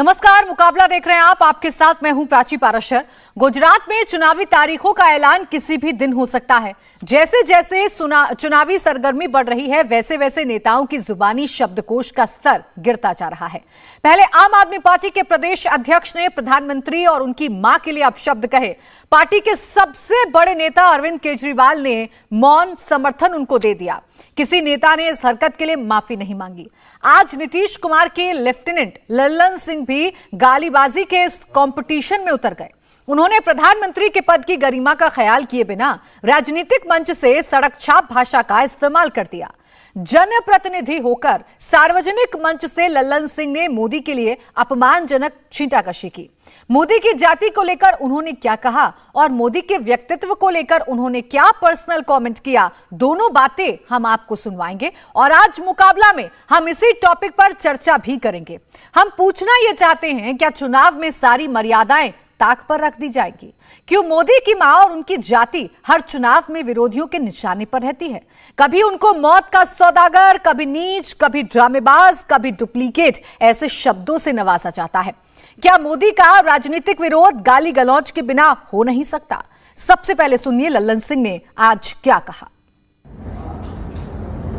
नमस्कार, मुकाबला देख रहे हैं आप। आपके साथ मैं हूं प्राची पाराशर। गुजरात में चुनावी तारीखों का ऐलान किसी भी दिन हो सकता है। जैसे जैसे चुनावी सरगर्मी बढ़ रही है, वैसे वैसे नेताओं की जुबानी शब्दकोश का स्तर गिरता जा रहा है। पहले आम आदमी पार्टी के प्रदेश अध्यक्ष ने प्रधानमंत्री और उनकी मां के लिए अपशब्द कहे। पार्टी के सबसे बड़े नेता अरविंद केजरीवाल ने मौन समर्थन उनको दे दिया। किसी नेता ने इस हरकत के लिए माफी नहीं मांगी। आज नीतीश कुमार के लेफ्टिनेंट लल्लन सिंह भी गालीबाजी के इस कंपटीशन में उतर गए। उन्होंने प्रधानमंत्री के पद की गरिमा का ख्याल किए बिना राजनीतिक मंच से सड़क छाप भाषा का इस्तेमाल कर दिया। जनप्रतिनिधि होकर सार्वजनिक मंच से लल्लन सिंह ने मोदी के लिए अपमानजनक छींटाकशी की। मोदी की जाति को लेकर उन्होंने क्या कहा और मोदी के व्यक्तित्व को लेकर उन्होंने क्या पर्सनल कमेंट किया, दोनों बातें हम आपको सुनवाएंगे। और आज मुकाबला में हम इसी टॉपिक पर चर्चा भी करेंगे। हम पूछना यह चाहते हैं, क्या चुनाव में सारी मर्यादाएं ताक पर रख दी जाएगी? क्यों मोदी की मां और उनकी जाति हर चुनाव में विरोधियों के निशाने पर रहती है? कभी उनको मौत का सौदागर, कभी नीच, कभी ड्रामेबाज, कभी डुप्लीकेट ऐसे शब्दों से नवाजा जाता है। क्या मोदी का राजनीतिक विरोध गाली गलौज के बिना हो नहीं सकता? सबसे पहले सुनिए लल्लन सिंह ने आज क्या कहा।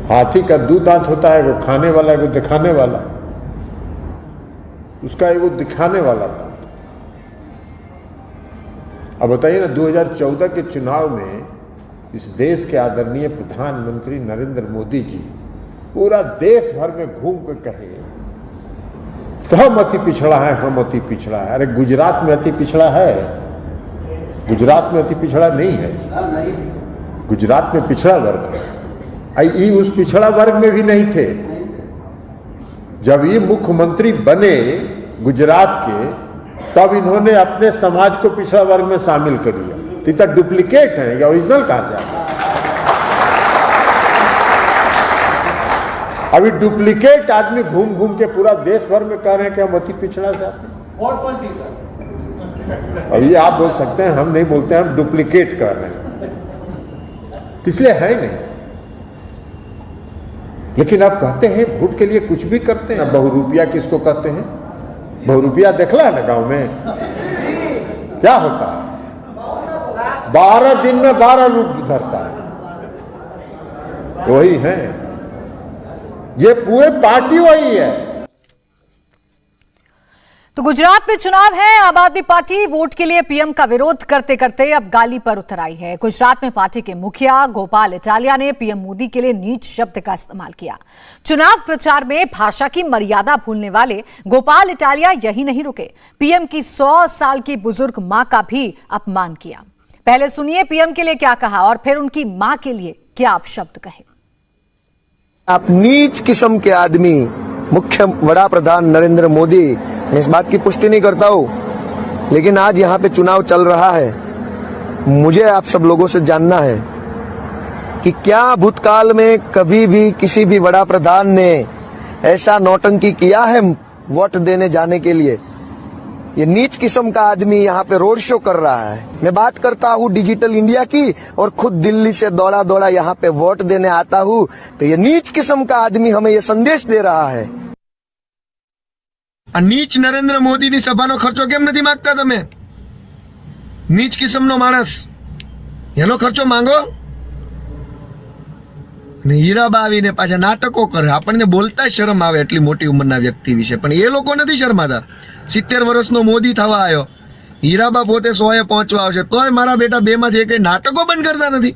हाथी का दो दांत होता है, वो खाने वाला है, वो दिखाने वाला। उसका वो दिखाने वाला दांत। अब बताइए ना, 2014 के चुनाव में इस देश के आदरणीय प्रधानमंत्री नरेंद्र मोदी जी पूरा देश भर में घूम के कहे तो हम अति पिछड़ा है, हम अति पिछड़ा है। अरे गुजरात में अति पिछड़ा है? गुजरात में अति पिछड़ा नहीं है। गुजरात में पिछड़ा वर्ग है। ये उस पिछड़ा वर्ग में भी नहीं थे। जब ये मुख्यमंत्री बने गुजरात के, तब इन्होंने अपने समाज को पिछड़ा वर्ग में शामिल कर लिया। तो डुप्लीकेट है या ओरिजिनल कहां से आता? अभी डुप्लीकेट आदमी घूम घूम के पूरा देश भर में कह रहे हैं कि हम अति पिछड़ा से आते हैं। अभी आप बोल सकते हैं, हम नहीं बोलते हैं, हम डुप्लीकेट कर रहे हैं, इसलिए है नहीं। लेकिन आप कहते हैं वोट के लिए कुछ भी करते हैं। बहुरूपिया किसको कहते हैं? बहुरूपिया देखला है ना गांव में क्या होता है? 12 दिन में 12 रूप धरता है। वही है, ये पूरे पार्टी वही है। तो गुजरात में चुनाव है। आम आदमी पार्टी वोट के लिए पीएम का विरोध करते करते अब गाली पर उतर आई है। गुजरात में पार्टी के मुखिया गोपाल इटालिया ने पीएम मोदी के लिए नीच शब्द का इस्तेमाल किया। चुनाव प्रचार में भाषा की मर्यादा भूलने वाले गोपाल इटालिया यही नहीं रुके, पीएम की 100 साल की बुजुर्ग मां का भी अपमान किया। पहले सुनिए पीएम के लिए क्या कहा और फिर उनकी मां के लिए क्या अपशब्द कहे। आप नीच किस्म के आदमी, मुख्य बड़ा प्रधान नरेंद्र मोदी, मैं इस बात की पुष्टि नहीं करता हूं, लेकिन आज यहाँ पे चुनाव चल रहा है। मुझे आप सब लोगों से जानना है कि क्या भूतकाल में कभी भी किसी भी बड़ा प्रधान ने ऐसा नौटंकी किया है वोट देने जाने के लिए? ये नीच किस्म का आदमी यहाँ पे रोड शो कर रहा है। मैं बात करता हूँ डिजिटल इंडिया की और खुद दिल्ली से दौड़ा दौड़ा यहाँ पे वोट देने आता हूँ, तो ये नीच किस्म का आदमी हमें ये संदेश दे रहा है। नीच नरेंद्र मोदी ની સભાનો ખર્ચો કેમ નથી માંગતા તમે? નીચ કિસ્મનો માણસ, એનો ખર્ચો માંગો. અને હીરાબા આવીને પાછા નાટકો કરે. આપણને બોલતા શરમ આવે એટલી મોટી ઉંમરના વ્યક્તિ વિશે, પણ એ લોકો નથી શરમાતા. 70 વર્ષનો મોદી થવા આવ્યો, હીરાબા પોતે 100 એ પહોંચવા આવશે, તોય મારા બેટા બે માંથી એક નાટકો બંધ કરતા નથી.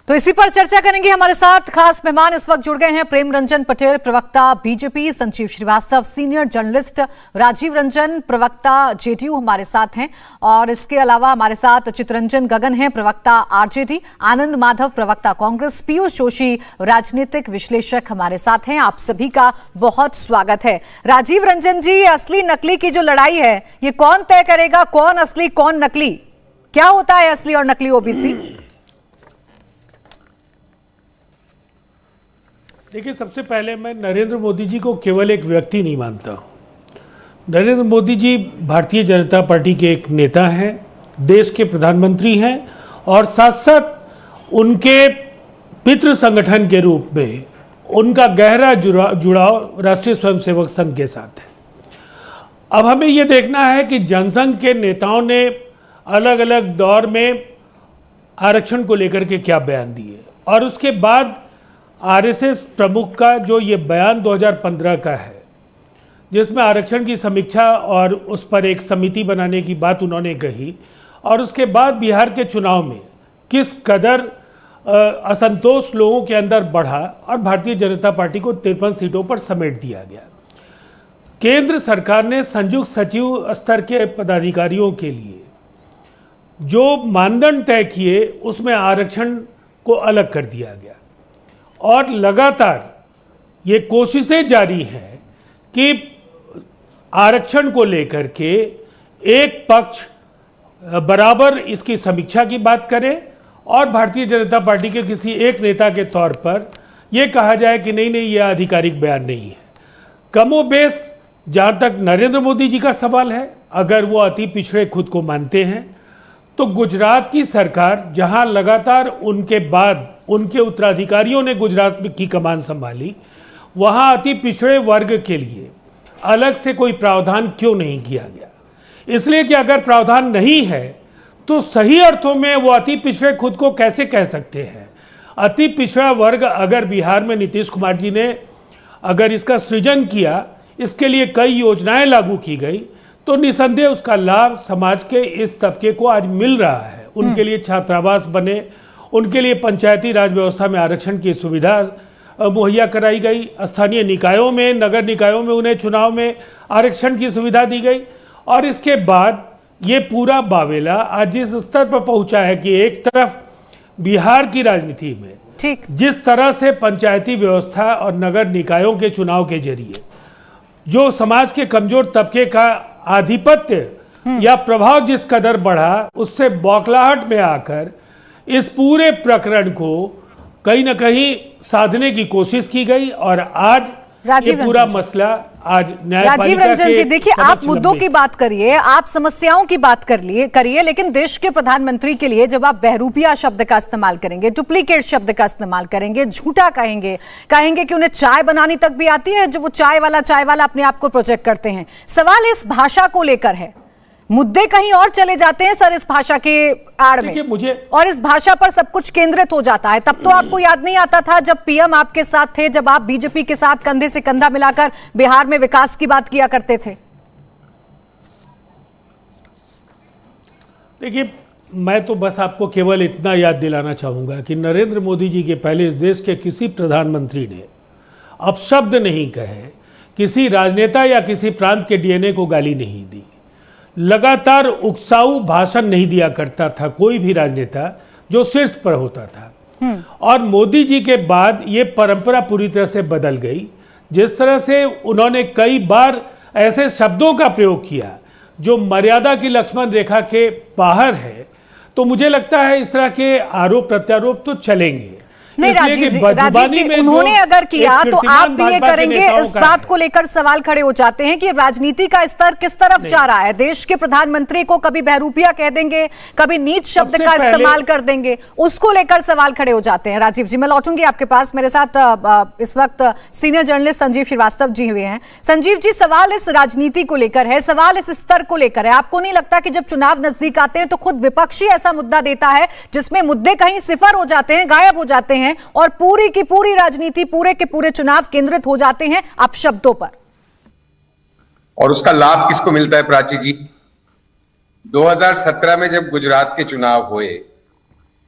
तो इसी पर चर्चा करेंगे। हमारे साथ खास मेहमान इस वक्त जुड़ गए हैं। प्रेम रंजन पटेल, प्रवक्ता BJP, Sanjeev Srivastava, senior journalist, Rajiv Ranjan, प्रवक्ता जेडीयू हमारे साथ हैं, और इसके अलावा हमारे साथ चितरंजन गगन हैं, प्रवक्ता आरजेडी, आनंद माधव, प्रवक्ता कांग्रेस, पीयूष जोशी, राजनीतिक विश्लेषक हमारे साथ हैं। आप सभी का बहुत स्वागत है। राजीव रंजन जी, असली नकली की जो लड़ाई है, ये कौन तय करेगा, कौन असली कौन नकली? क्या होता है असली और नकली ओबीसी? देखिए, सबसे पहले मैं नरेंद्र मोदी जी को केवल एक व्यक्ति नहीं मानता। नरेंद्र मोदी जी भारतीय जनता पार्टी के एक नेता हैं, देश के प्रधानमंत्री हैं, और साथ साथ उनके पितृ संगठन के रूप में उनका गहरा जुड़ाव राष्ट्रीय स्वयंसेवक संघ के साथ है। अब हमें यह देखना है कि जनसंघ के नेताओं ने अलग अलग दौर में आरक्षण को लेकर के क्या बयान दिए, और उसके बाद आरएसएस प्रमुख का जो ये बयान 2015 का है, जिसमें आरक्षण की समीक्षा और उस पर एक समिति बनाने की बात उन्होंने कही, और उसके बाद बिहार के चुनाव में किस कदर असंतोष लोगों के अंदर बढ़ा और भारतीय जनता पार्टी को 53 सीटों पर समेट दिया गया। केंद्र सरकार ने संयुक्त सचिव स्तर के पदाधिकारियों के लिए जो मानदंड तय किए उसमें आरक्षण को अलग कर दिया गया, और लगातार ये कोशिशें जारी हैं कि आरक्षण को लेकर के एक पक्ष बराबर इसकी समीक्षा की बात करे और भारतीय जनता पार्टी के किसी एक नेता के तौर पर यह कहा जाए कि नहीं नहीं, यह आधिकारिक बयान नहीं है। कमोबेश जहां तक नरेंद्र मोदी जी का सवाल है, अगर वो अति पिछड़े खुद को मानते हैं, तो गुजरात की सरकार, जहां लगातार उनके बाद उनके उत्तराधिकारियों ने गुजरात की कमान संभाली, वहां अति पिछड़े वर्ग के लिए अलग से कोई प्रावधान क्यों नहीं किया गया? इसलिए कि अगर प्रावधान नहीं है तो सही अर्थों में वो अति पिछड़े खुद को कैसे कह सकते हैं? अति पिछड़ा वर्ग अगर बिहार में नीतीश कुमार जी ने अगर इसका सृजन किया, इसके लिए कई योजनाएं लागू की गई, तो निसंदेह उसका लाभ समाज के इस तबके को आज मिल रहा है। उनके लिए छात्रावास बने, उनके लिए पंचायती राज व्यवस्था में आरक्षण की सुविधा मुहैया कराई गई, स्थानीय निकायों में, नगर निकायों में उन्हें चुनाव में आरक्षण की सुविधा दी गई, और इसके बाद ये पूरा बावेला आज जिस स्तर पर पहुंचा है कि एक तरफ बिहार की राजनीति में ठीक जिस तरह से पंचायती व्यवस्था और नगर निकायों के चुनाव के जरिए जो समाज के कमजोर तबके का आधिपत्य या प्रभाव जिस कदर बढ़ा, उससे बौखलाहट में आकर इस पूरे प्रकरण को कहीं ना कहीं साधने की कोशिश की गई, और आज ये पूरा मसला आज राजीव रंजन जी, देखिए, आप मुद्दों की बात करिए, आप समस्याओं की बात करिए, लेकिन देश के प्रधानमंत्री के लिए जब आप बहरूपिया शब्द का इस्तेमाल करेंगे, डुप्लीकेट शब्द का इस्तेमाल करेंगे, झूठा कहेंगे कि उन्हें चाय बनानी तक भी आती है, जो वो चाय वाला अपने आप को प्रोजेक्ट करते हैं। सवाल इस भाषा को लेकर है, मुद्दे कहीं और चले जाते हैं सर इस भाषा के आड़ में, और इस भाषा पर सब कुछ केंद्रित हो जाता है। तब तो आपको याद नहीं आता था जब पीएम आपके साथ थे, जब आप बीजेपी के साथ कंधे से कंधा मिलाकर बिहार में विकास की बात किया करते थे? देखिए, मैं तो बस आपको केवल इतना याद दिलाना चाहूंगा कि नरेंद्र मोदी जी के पहले इस देश के किसी प्रधानमंत्री ने अपशब्द नहीं कहे, किसी राजनेता या किसी प्रांत के डीएनए को गाली नहीं दी, लगातार उकसाऊ भाषण नहीं दिया करता था कोई भी राजनेता जो शीर्ष पर होता था। और मोदी जी के बाद ये परंपरा पूरी तरह से बदल गई। जिस तरह से उन्होंने कई बार ऐसे शब्दों का प्रयोग किया जो मर्यादा की लक्ष्मण रेखा के बाहर है, तो मुझे लगता है इस तरह के आरोप प्रत्यारोप तो चलेंगे। नहीं राजीव जी, उन्होंने अगर किया तो आप भी ये करेंगे? इस बात को लेकर सवाल खड़े हो जाते हैं कि राजनीति का स्तर किस तरफ जा रहा है। देश के प्रधानमंत्री को कभी बहरूपिया कह देंगे, कभी नीच शब्द का इस्तेमाल कर देंगे, उसको लेकर सवाल खड़े हो जाते हैं। राजीव जी, मैं लौटूंगी आपके पास। मेरे साथ इस वक्त सीनियर जर्नलिस्ट संजीव श्रीवास्तव जी हुए हैं। संजीव जी, सवाल इस राजनीति को लेकर है, सवाल इस स्तर को लेकर है। आपको नहीं लगता कि जब चुनाव नजदीक आते हैं तो खुद विपक्षी ऐसा मुद्दा देता है जिसमें मुद्दे कहीं सिफर हो जाते हैं, गायब हो जाते हैं, और पूरी की पूरी राजनीति, पूरे के पूरे चुनाव केंद्रित हो जाते हैं अपशब्दों पर? और उसका लाभ किसको मिलता है प्राची जी? 2017 में जब गुजरात के चुनाव हुए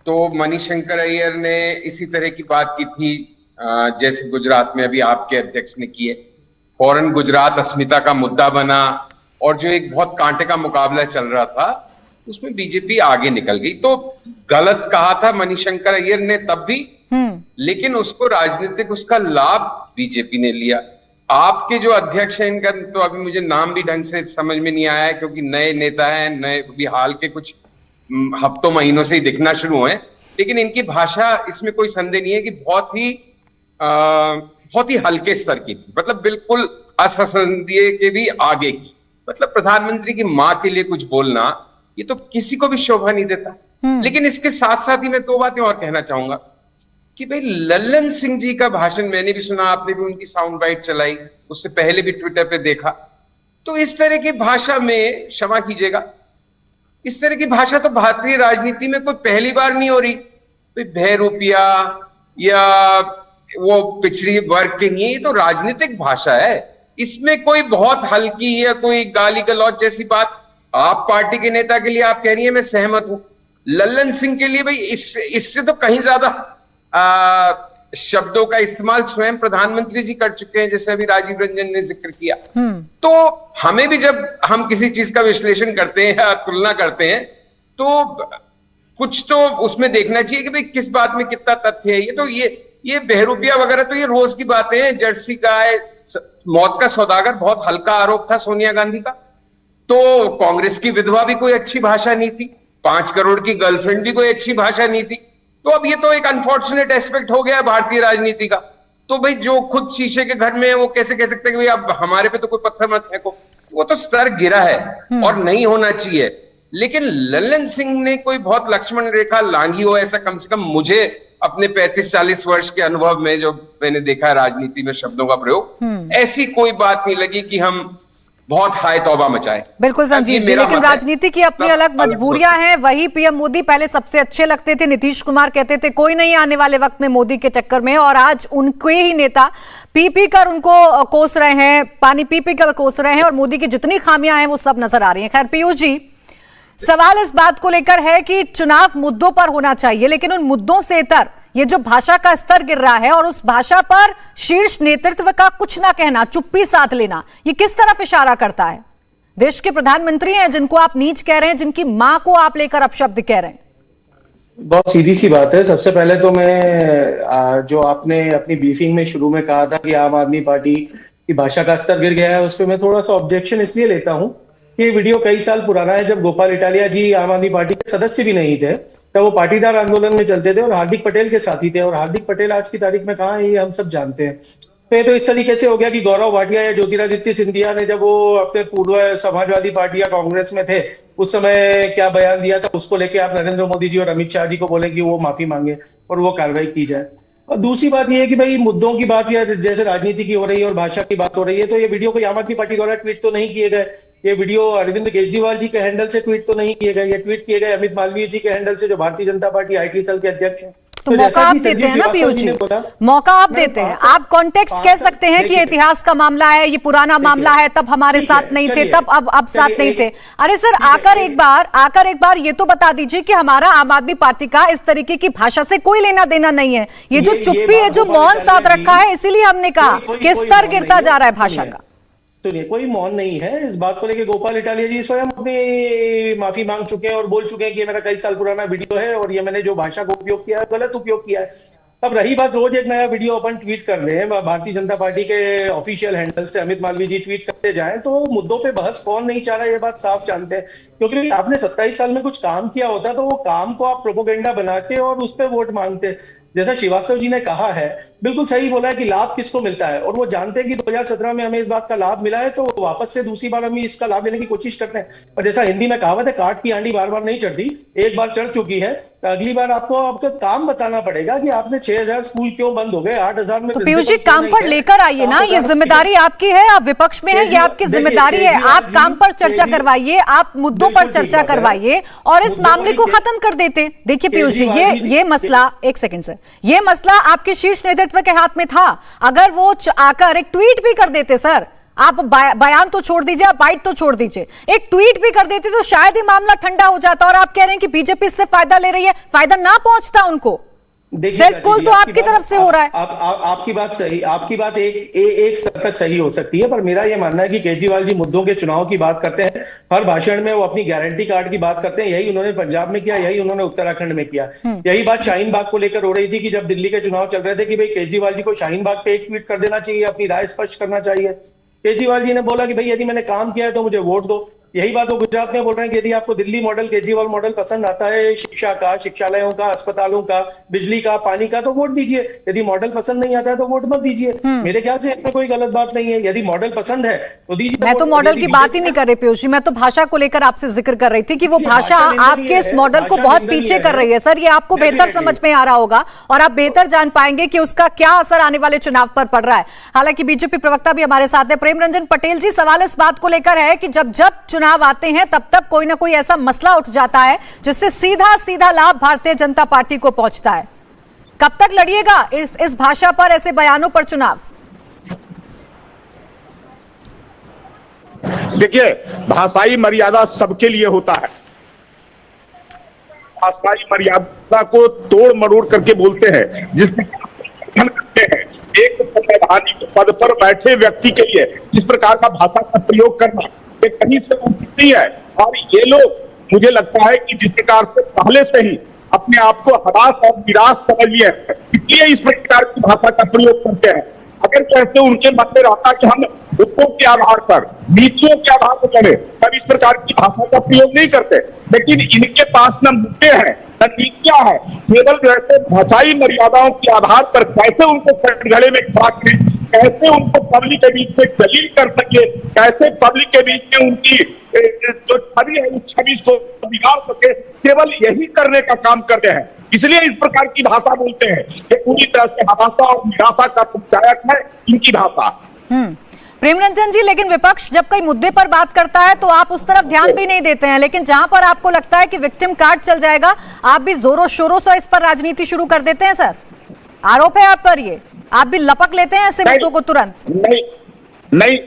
तो मणिशंकर अय्यर ने इसी तरह की बात की थी जैसे गुजरात में अभी आपके अध्यक्ष ने की है। फौरन गुजरात अस्मिता का मुद्दा बना, और जो एक बहुत कांटे का मुकाबला चल रहा था उसमें बीजेपी आगे निकल गई। तो गलत कहा था मणिशंकर अय्यर ने तब भी, लेकिन उसको राजनीतिक उसका लाभ बीजेपी ने लिया। आपके जो अध्यक्ष हैं, इनका तो अभी मुझे नाम भी ढंग से समझ में नहीं आया है क्योंकि नए नेता हैं, नए भी हाल के कुछ हफ्तों महीनों से ही दिखना शुरू हुए, लेकिन इनकी भाषा, इसमें कोई संदेह नहीं है कि बहुत ही हल्के स्तर की थी, मतलब बिल्कुल असंसदीय के भी आगे की। मतलब प्रधानमंत्री की मां के लिए कुछ बोलना, ये तो किसी को भी शोभा नहीं देता। लेकिन इसके साथ साथ ही मैं दो बातें और कहना चाहूंगा। कि भाई लल्लन सिंह जी का भाषण मैंने भी सुना, आपने भी उनकी साउंड बाइट चलाई, उससे पहले भी ट्विटर पे देखा, तो इस तरह की भाषा में, क्षमा कीजिएगा, इस तरह की भाषा तो भारतीय राजनीति में कोई पहली बार नहीं हो रही। कोई बहरूपिया या वो पिछड़ी वर्ग के नहीं, ये तो राजनीतिक भाषा है, इसमें कोई बहुत हल्की या कोई गाली गलौज जैसी बात, आप पार्टी के नेता के लिए आप कह रही है, मैं सहमत हूं। लल्लन सिंह के लिए भाई इससे तो कहीं ज्यादा शब्दों का इस्तेमाल स्वयं प्रधानमंत्री जी कर चुके हैं, जैसे अभी राजीव रंजन ने जिक्र किया। तो हमें भी जब हम किसी चीज का विश्लेषण करते हैं या तुलना करते हैं, तो कुछ तो उसमें देखना चाहिए कि भाई किस बात में कितना तथ्य है। ये बहरूपिया वगैरह तो ये रोज की बातें हैं। जर्सी गाय, मौत का सौदागर, बहुत हल्का आरोप था सोनिया गांधी का। तो कांग्रेस की विधवा भी कोई अच्छी भाषा नहीं थी, 5 करोड़ की गर्लफ्रेंड भी कोई अच्छी भाषा नहीं थी। तो अब ये तो एक अनफॉर्चुनेट एस्पेक्ट हो गया भारतीय राजनीति का। तो भाई जो खुद शीशे के घर में है वो कैसे कह सकते हैं कि भाई अब हमारे पे तो कोई पत्थर मत फेंको, वो तो स्तर गिरा है और नहीं होना चाहिए। लेकिन लल्लन सिंह ने कोई बहुत लक्ष्मण रेखा लांघी हो, ऐसा कम से कम मुझे अपने 35-40 वर्ष के अनुभव में जो मैंने देखा है राजनीति में शब्दों का प्रयोग, ऐसी कोई बात नहीं लगी कि हम बहुत हाय तौबा मचाए। बिल्कुल संजीव जी, लेकिन राजनीति की अपनी अलग मजबूरियां हैं। वही पीएम मोदी पहले सबसे अच्छे लगते थे, नीतीश कुमार कहते थे कोई नहीं आने वाले वक्त में मोदी के चक्कर में, और आज उनके ही नेता पी पी कर उनको कोस रहे हैं, पानी पी पी कर कोस रहे हैं, और मोदी की जितनी खामियां हैं वो सब नजर आ रही हैं। खैर पीयूष जी, सवाल इस बात को लेकर है कि चुनाव मुद्दों पर होना चाहिए, लेकिन उन मुद्दों से इतर ये जो भाषा का स्तर गिर रहा है और उस भाषा पर शीर्ष नेतृत्व का कुछ ना कहना, चुप्पी साध लेना, ये किस तरफ इशारा करता है? देश के प्रधानमंत्री हैं जिनको आप नीच कह रहे हैं, जिनकी मां को आप लेकर अपशब्द कह रहे हैं। बहुत सीधी सी बात है। सबसे पहले तो मैं जो आपने अपनी ब्रीफिंग में शुरू में कहा था कि आम आदमी पार्टी की भाषा का स्तर गिर गया है, उस पर मैं थोड़ा सा ऑब्जेक्शन इसलिए लेता हूं कि ये वीडियो कई साल पुराना है, जब गोपाल इटालिया जी आम आदमी पार्टी के सदस्य भी नहीं थे, तब वो पाटीदार आंदोलन में चलते थे और हार्दिक पटेल के साथी थे। और हार्दिक पटेल आज की तारीख में कहाँ है ये हम सब जानते हैं। तो इस तरीके से हो गया कि गौरव भाटिया या ज्योतिरादित्य सिंधिया ने जब वो अपने पूर्व समाजवादी पार्टी या कांग्रेस में थे उस समय क्या बयान दिया था, उसको लेके आप नरेंद्र मोदी जी और अमित शाह जी को बोले कि वो माफी मांगे और वो कार्रवाई की जाए। और दूसरी बात यह है कि भाई मुद्दों की बात या जैसे राजनीति की हो रही है और भाषा की बात हो रही है, तो ये वीडियो कोई आम आदमी पार्टी द्वारा ट्वीट तो नहीं किए गए। ये वीडियो अरविंद केजरीवाल जी के हैंडल से ट्वीट तो नहीं किए गए, ये ट्वीट किए गए अमित मालवीय जी के हैंडल से, जो Bharatiya Janata party IT cell के अध्यक्ष हैं। तो मौका आप देते हैं ना पीयूष जी, मौका आप देते हैं। आप कॉन्टेक्स्ट कह सकते हैं कि इतिहास का मामला है, ये पुराना मामला है, तब हमारे साथ नहीं थे, तब अब साथ नहीं थे। अरे सर, आकर एक बार ये तो बता दीजिए कि हमारा आम आदमी पार्टी का इस तरीके की भाषा से कोई लेना देना नहीं है। ये जो चुप्पी है, जो मौन साथ रखा है, इसीलिए हमने कहा कि स्तर गिरता जा रहा है भाषा का। सुनिए, कोई मौन नहीं है। इस बात को लेकर गोपाल इटालिया जी स्वयं अपनी माफी मांग चुके हैं और बोल चुके हैं कि ये मेरा कई साल पुराना वीडियो है और ये मैंने जो भाषा का उपयोग किया है गलत उपयोग किया है। अब रही बात, रोज एक नया वीडियो अपन ट्वीट कर रहे हैं, भारतीय जनता पार्टी के ऑफिशियल हैंडल से अमित मालवीय जी ट्वीट करते जाएं, तो मुद्दों पे बहस कौन नहीं चाह रहा, ये बात साफ जानते हैं। क्योंकि आपने 27 साल में कुछ काम किया होता तो वो काम को आप प्रोपोगेंडा बना के और उस पर वोट मांगते। जैसा श्रीवास्तव जी ने कहा है, बिल्कुल सही बोला है कि लाभ किसको मिलता है, और वो जानते हैं कि 2017 में हमें इस बात का लाभ मिला है, तो वापस से दूसरी बार हम इसका लाभ लेने की कोशिश करते हैं। और जैसा हिंदी में कहावत है, काट की आंडी बार बार नहीं चढ़ती, एक बार चढ़ चुकी है तो अगली बार आपको आपका काम बताना पड़ेगा कि आपने 6000 स्कूल क्यों बंद हो गए, 8000 में। तो पीयूष जी, काम पर लेकर आइए ना, ये जिम्मेदारी आपकी है, आप विपक्ष में है, ये आपकी जिम्मेदारी है। आप काम पर चर्चा करवाइए, आप मुद्दों पर चर्चा करवाइए और इस मामले को खत्म कर देते। देखिए पीयूष जी, ये मसला, एक सेकंड से, ये मसला आपके शीर्ष नेतृत्व के हाथ में था। अगर वो आकर एक ट्वीट भी कर देते, सर, आप बयान तो छोड़ दीजिए, आप बाइट तो छोड़ दीजिए, एक ट्वीट भी कर देते तो शायद ये मामला ठंडा हो जाता। और आप कह रहे हैं कि बीजेपी इससे फायदा ले रही है, फायदा ना पहुंचता उनको। सेल्फ कॉल तो आपकी तरफ से हो रहा है। आपकी बात सही, आपकी बात एक स्तर तक सही हो सकती है, पर मेरा यह मानना है कि केजरीवाल जी मुद्दों के चुनाव की बात करते हैं, हर भाषण में वो अपनी गारंटी कार्ड की बात करते हैं। यही उन्होंने पंजाब में किया, यही उन्होंने उत्तराखंड में किया। यही बात शाहीन बाग को लेकर हो रही थी कि जब दिल्ली के चुनाव चल रहे थे कि भाई केजरीवाल जी को शाहीन बाग पे एक ट्वीट कर देना चाहिए, अपनी राय स्पष्ट करना चाहिए। केजरीवाल जी ने बोला कि भाई यदि मैंने काम किया है तो मुझे वोट दो। यही बात वो गुजरात में बोल रहे हैं कि यदि आपको दिल्ली मॉडल, केजरीवाल मॉडल पसंद आता है, शिक्षा का, शिक्षालयों का, अस्पतालों का, बिजली का, पानी का, तो वोट दीजिए। यदि मॉडल पसंद नहीं आता है तो वोट मत दीजिए। मेरे ख्याल से इसमें कोई गलत बात नहीं है। यदि मॉडल पसंद है तो दीजिए। मैं तो मॉडल की बात ही नहीं कर रही पीयूष जी, मैं तो भाषा को लेकर आपसे जिक्र कर रही थी कि वो भाषा आपके इस मॉडल को बहुत पीछे कर रही है। सर, ये आपको बेहतर समझ में आ रहा होगा और आप बेहतर जान पाएंगे कि उसका क्या असर आने वाले चुनाव पर पड़ रहा है। हालांकि बीजेपी प्रवक्ता भी हमारे साथ है, प्रेम रंजन पटेल जी। सवाल इस बात को लेकर है कि जब जब चुनाव आते हैं तब कोई ना कोई ऐसा मसला उठ जाता है जिससे सीधा सीधा लाभ भारतीय जनता पार्टी को पहुंचता है। कब तक लड़िएगा इस भाषा पर, ऐसे बयानों पर चुनाव? देखिए, भाषाई मर्यादा सबके लिए होता है। भाषाई मर्यादा को तोड़ मरोड़ करके बोलते हैं, जिसमें करते हैं एक संवैधानिक पद पर बैठे व्यक्ति के लिए जिस प्रकार का भाषा का प्रयोग करना ये कहीं से उचित नहीं है। और ये लोग, मुझे लगता है कि जिस प्रकार से पहले से ही अपने आप को हताश और निराश समझ लिए, इसलिए इस प्रकार की भाषा का प्रयोग करते हैं। अगर कैसे उनके मन में रहता कि हम मुद्दों के आधार पर, नीतियों के आधार पर चले, तब इस प्रकार की भाषा का प्रयोग नहीं करते। लेकिन इनके पास न मुद्दे हैं न नीतियां हैं, केवल जैसे भाषाई मर्यादाओं के आधार पर कैसे उनको कटघरे में खड़ा करें, कैसे उनको पब्लिक के बीच में जलील कर सके, कैसे पब्लिक के बीच में उनकी जो छवि है उस छवि को बिगाड़ सके, केवल यही करने का काम करते हैं। इसलिए इस प्रकार की भाषा बोलते हैं। ये पूरी तरह से हताशा और निराशा का परिचायक है इनकी भाषा। प्रेम रंजन जी, लेकिन विपक्ष जब कई मुद्दे पर बात करता है तो आप उस तरफ ध्यान भी नहीं देते हैं, लेकिन जहां पर आपको लगता है कि विक्टिम कार्ड चल जाएगा, आप भी जोरों शोरों से इस पर राजनीति शुरू कर देते हैं। सर, आरोप है आप पर, ये आप भी लपक लेते हैं ऐसे मुद्दों को तुरंत? नहीं,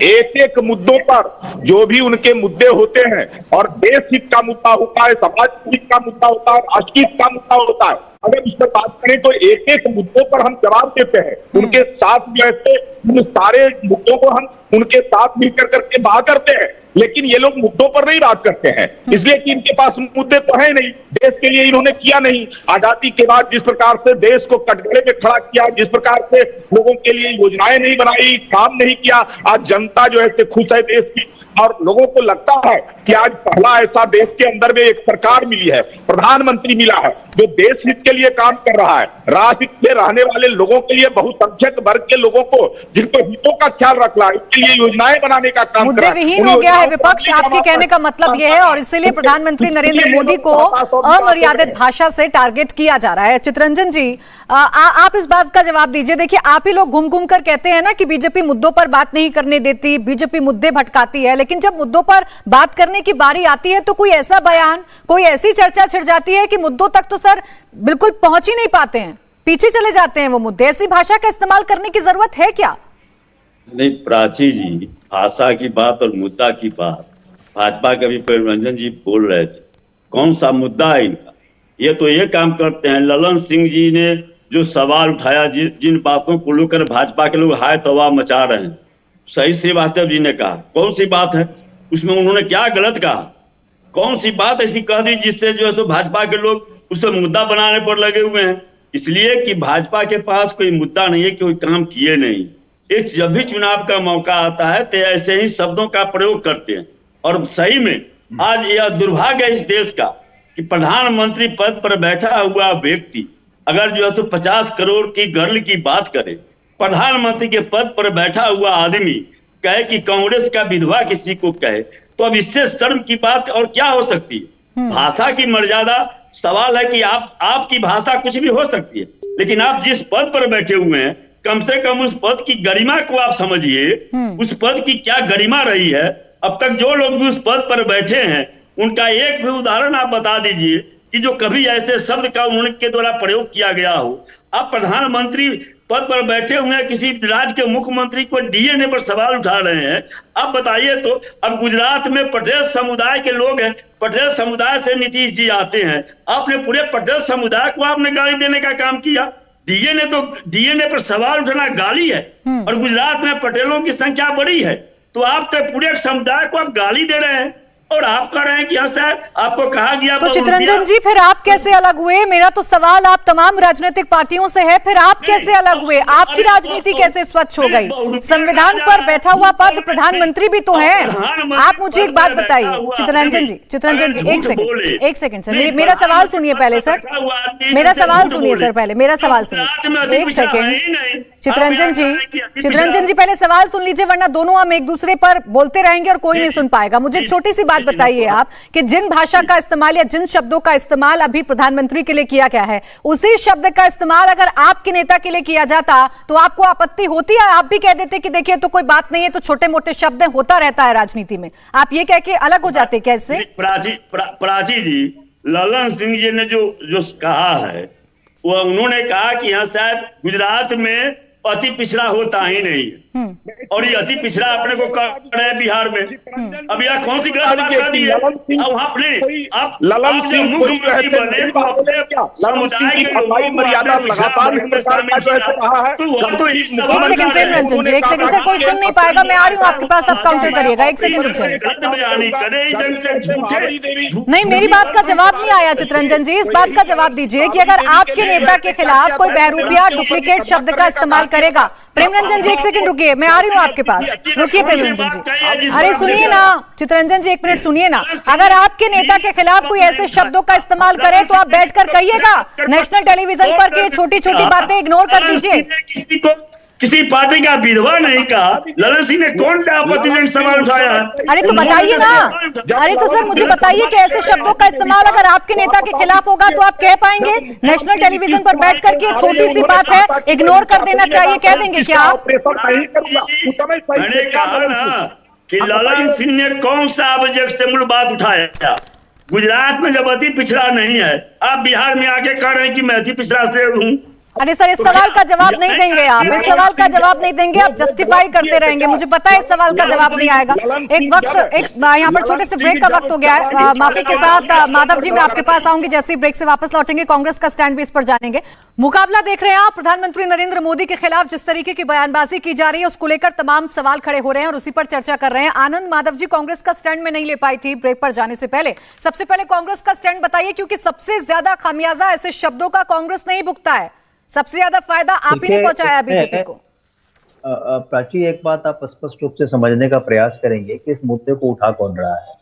एक एक मुद्दों पर जो भी उनके मुद्दे होते हैं, और देश हित का मुद्दा होता है, समाज हित का मुद्दा होता है, राष्ट्र हित का मुद्दा होता है, अगर इस पर बात करें तो एक एक मुद्दों पर हम जवाब देते हैं। उनके साथ जैसे उन सारे मुद्दों को हम उनके साथ मिलकर करके बात करते हैं, लेकिन ये लोग मुद्दों पर नहीं बात करते हैं, इसलिए कि इनके पास मुद्दे तो है नहीं। देश के लिए इन्होंने किया नहीं। आजादी के बाद जिस प्रकार से देश को कटघरे में खड़ा किया, जिस प्रकार से लोगों के लिए योजनाएं नहीं बनाई, काम नहीं किया, आज जनता जो है खुश है देश की, और लोगों को लगता है कि आज पहला ऐसा देश के अंदर में एक सरकार मिली है, प्रधानमंत्री मिला है जो देश हित के लिए काम कर रहा है, राष्ट्र हित में रहने वाले लोगों के लिए, बहुसंख्यक वर्ग के लोगों को जिनको हितों का ख्याल रख रहा है, इसके लिए योजनाएं बनाने का काम कर रहा है। मुद्दे विहीन हो गया है विपक्ष, आपके कहने का मतलब यह है, और इसीलिए प्रधानमंत्री नरेंद्र मोदी को अमर्यादित भाषा से टारगेट किया जा रहा है। चितरंजन जी, आप इस बात का जवाब दीजिए। देखिए, आप ही लोग घूम घूम कर कहते हैं ना कि बीजेपी मुद्दों पर बात नहीं करने देती, बीजेपी मुद्दे भटकाती है, लेकिन जब मुद्दों पर बात करने की बारी आती है तो कोई ऐसा बयान, कोई ऐसी चर्चा छिड़ जाती है कि मुद्दों तक तो सर बिल्कुल पहुंच ही नहीं पाते हैं, पीछे चले जाते हैं वो मुद्दे। ऐसी भाषा का इस्तेमाल करने की जरूरत है क्या? नहीं प्राची जी, भाषा की बात और मुद्दा की बात भाजपा के भी प्रेम रंजन जी बोल रहे थे, कौन सा मुद्दा है इनका? ये तो ये काम करते हैं। ललन सिंह जी ने जो सवाल उठाया, जिन बातों को लेकर भाजपा के लोग हाय तबाह मचा रहे हैं, सही श्रीवास्तव जी ने कहा, कौन सी बात है उसमें? उन्होंने क्या गलत कहा? कौन सी बात ऐसी कह दी जिससे जो है सो भाजपा के लोग उसे मुद्दा बनाने पर लगे हुए हैं? इसलिए कि भाजपा के पास कोई मुद्दा नहीं है, कोई काम किए नहीं। एक जब भी चुनाव का मौका आता है तो ऐसे ही शब्दों का प्रयोग करते हैं। और सही में आज यह दुर्भाग्य है इस देश का कि प्रधानमंत्री पद पर बैठा हुआ व्यक्ति अगर जो है तो 50 करोड़ की गर्ल की बात करे, प्रधानमंत्री के पद पर बैठा हुआ आदमी कहे कि कांग्रेस का विधवा किसी को कहे, तो अब इससे शर्म की बात और क्या हो सकती है? भाषा की मर्यादा, सवाल है कि आपकी भाषा कुछ भी हो सकती है, लेकिन आप जिस पद पर बैठे हुए हैं कम से कम उस पद की गरिमा को आप समझिए। उस पद की क्या गरिमा रही है? अब तक जो लोग भी उस पद पर बैठे हैं उनका एक भी उदाहरण आप बता दीजिए कि जो कभी ऐसे शब्द का उनके द्वारा प्रयोग किया गया हो। आप प्रधानमंत्री पद पर बैठे हुए हैं, किसी राज्य के मुख्यमंत्री को डीएनए पर सवाल उठा रहे हैं, आप बताइए तो। अब गुजरात में पटेल समुदाय के लोग हैं, पटेल समुदाय से नीतीश जी आते हैं, आपने पूरे पटेल समुदाय को आपने गाली देने का काम किया। डीएनए पर सवाल उठाना गाली है, और गुजरात में पटेलों की संख्या बड़ी है, तो आप तो पूरे समुदाय को आप गाली दे रहे हैं। और आप कह रहे हैं कि हाँ सर आपको कहा गया। तो चितरंजन जी फिर आप कैसे अलग हुए? मेरा तो सवाल आप तमाम राजनीतिक पार्टियों से है, फिर आप कैसे अलग हुए? आपकी राजनीति कैसे स्वच्छ हो गई? संविधान पर बैठा हुआ पद प्रधानमंत्री भी तो है। आप मुझे एक बात बताइए चितरंजन जी, एक सेकंड सर, मेरा सवाल सुनिए पहले सर, मेरा सवाल सुनिए सर, पहले मेरा सवाल सुनिए, एक सेकंड चितरंजन जी पहले सवाल सुन लीजिए, वरना दोनों हम एक दूसरे पर बोलते रहेंगे और कोई नहीं सुन पाएगा। मुझे एक छोटी सी बात बताइए आप कि जिन भाषा का इस्तेमाल या जिन शब्दों का इस्तेमाल अभी प्रधानमंत्री के लिए किया गया है, उसी शब्द का इस्तेमाल अगर आपके नेता के लिए किया जाता तो आपको आपत्ति होती है? आप भी कह देते कि देखिए तो कोई बात नहीं है, तो छोटे मोटे शब्द होता रहता है राजनीति में, आप ये कह के अलग हो जाते कैसे? प्राची जी, ललन सिंह जी ने जो कहा है वो उन्होंने कहा कि यहाँ शायद गुजरात में अति पिछड़ा होता ही नहीं है, और ये अति पिछड़ा अपने को कर रहे हैं बिहार में। अब यह कौन सी गलत बात कर दी है? आप ललन सिंह मुख्यमंत्री बने तो अपने समुदाय के लोगों को मर्यादा लगातार में शामिल किया, तो वह तो इस एक सेकंड प्रेमरंजन जी, एक सेकंड सर, कोई सुन नहीं पाएगा, मैं आ रही हूँ आपके पास, आप काउंटर करिएगा, एक सेकंड रुक जाइए। नहीं, मेरी बात का जवाब नहीं आया चितरंजन जी, इस बात का जवाब दीजिए कि अगर आपके नेता के खिलाफ कोई बहरूपिया डुप्लीकेट शब्द का इस्तेमाल करेगा। प्रेमरंजन जी एक सेकंड रुकिए, मैं आ रही हूँ आपके पास, रुकिए प्रेमरंजन जी, अरे सुनिए ना चितरंजन जी, एक मिनट सुनिए ना। अगर आपके नेता के खिलाफ कोई ऐसे शब्दों का इस्तेमाल करे तो आप बैठकर कहिएगा नेशनल टेलीविजन पर कि छोटी छोटी बातें इग्नोर कर दीजिए। किसी पार्टी का विधवा नहीं कहा, ललन सिंह ने कौन सा आपत्तिजनक सवाल उठाया? अरे तो बताइए ना, अरे तो सर मुझे बताइए कि ऐसे शब्दों का इस्तेमाल अगर आपके नेता के खिलाफ होगा तो आप कह पाएंगे नेशनल टेलीविजन पर बैठ करके छोटी सी बात है इग्नोर कर देना चाहिए, कह देंगे क्या आप? मैंने कहा ना कि ललन सिंह ने कौन सा ऑब्जेक्शनेबल बात उठाया? गुजरात में जब अति पिछड़ा नहीं है, आप बिहार में आके कह रहे हैं कि मैं अति पिछड़ा से हूँ। अरे सर, इस सवाल का जवाब नहीं देंगे आप, इस सवाल का जवाब नहीं देंगे आप, जस्टिफाई करते रहेंगे, मुझे पता है इस सवाल का जवाब नहीं आएगा। एक यहाँ पर छोटे से ब्रेक का वक्त हो गया है, माफी के साथ माधव जी मैं आपके पास आऊंगी, जैसे ही ब्रेक से वापस लौटेंगे कांग्रेस का स्टैंड भी इस पर जानेंगे। मुकाबला देख रहे हैं आप, प्रधानमंत्री नरेंद्र मोदी के खिलाफ जिस तरीके की बयानबाजी की जा रही है उसको लेकर तमाम सवाल खड़े हो रहे हैं और उसी पर चर्चा कर रहे हैं। आनंद माधव जी कांग्रेस का स्टैंड में नहीं ले पाई थी ब्रेक पर जाने से पहले, सबसे पहले कांग्रेस का स्टैंड बताइए, क्योंकि सबसे ज्यादा खामियाजा ऐसे शब्दों का कांग्रेस नहीं भुगता है, सबसे ज्यादा फायदा आप ही ने पहुंचाया बीजेपी को। प्राची, एक बात आप स्पष्ट रूप से समझने का प्रयास करेंगे कि इस मुद्दे को उठा कौन रहा है।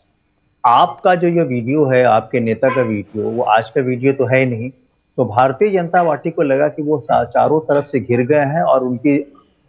आपका जो ये वीडियो है, आपके नेता का वीडियो, वो आज का वीडियो तो है नहीं, तो भारतीय जनता पार्टी को लगा कि वो चारों तरफ से घिर गए हैं और उनकी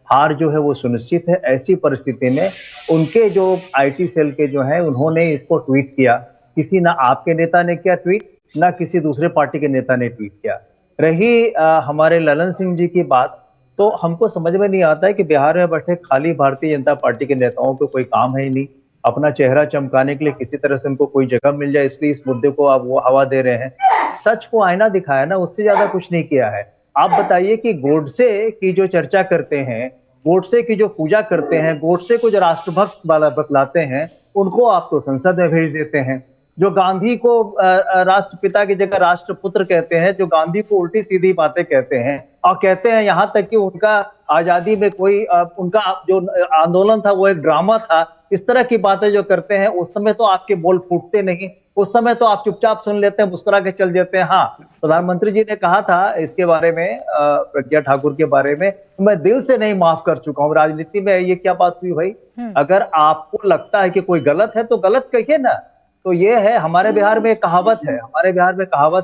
हार जो है वो सुनिश्चित है। ऐसी परिस्थिति में उनके जो आईटी सेल के जो है उन्होंने इसको ट्वीट किया, किसी ना आपके नेता ने किया ट्वीट, ना किसी दूसरे पार्टी के नेता ने ट्वीट किया। रही हमारे ललन सिंह जी की बात, तो हमको समझ में नहीं आता है कि बिहार में बैठे खाली भारतीय जनता पार्टी के नेताओं को कोई काम है ही नहीं, अपना चेहरा चमकाने के लिए किसी तरह से उनको कोई जगह मिल जाए, इसलिए इस मुद्दे को आप वो हवा दे रहे हैं। सच को आईना दिखाया ना, उससे ज्यादा कुछ नहीं किया है। आप बताइए कि गोडसे की जो चर्चा करते हैं, गोडसे की जो पूजा करते हैं, गोडसे को जो राष्ट्रभक्त वाला बतलाते हैं, उनको आप तो संसद में भेज देते हैं। जो गांधी को राष्ट्रपिता की जगह राष्ट्रपुत्र कहते हैं, जो गांधी को उल्टी सीधी बातें कहते हैं और कहते हैं यहाँ तक कि उनका आजादी में कोई उनका जो आंदोलन था वो एक ड्रामा था, इस तरह की बातें जो करते हैं, उस समय तो आपके बोल फूटते नहीं, उस समय तो आप चुपचाप सुन लेते हैं, मुस्कुरा के चल देते हैं। हाँ, प्रधानमंत्री जी ने कहा था इसके बारे में, प्रज्ञा ठाकुर के बारे में, मैं दिल से नहीं माफ कर चुका हूँ। राजनीति में ये क्या बात हुई भाई? अगर आपको लगता है कि कोई गलत है तो गलत कहिए ना। तो ये है, हमारे बिहार में कहावत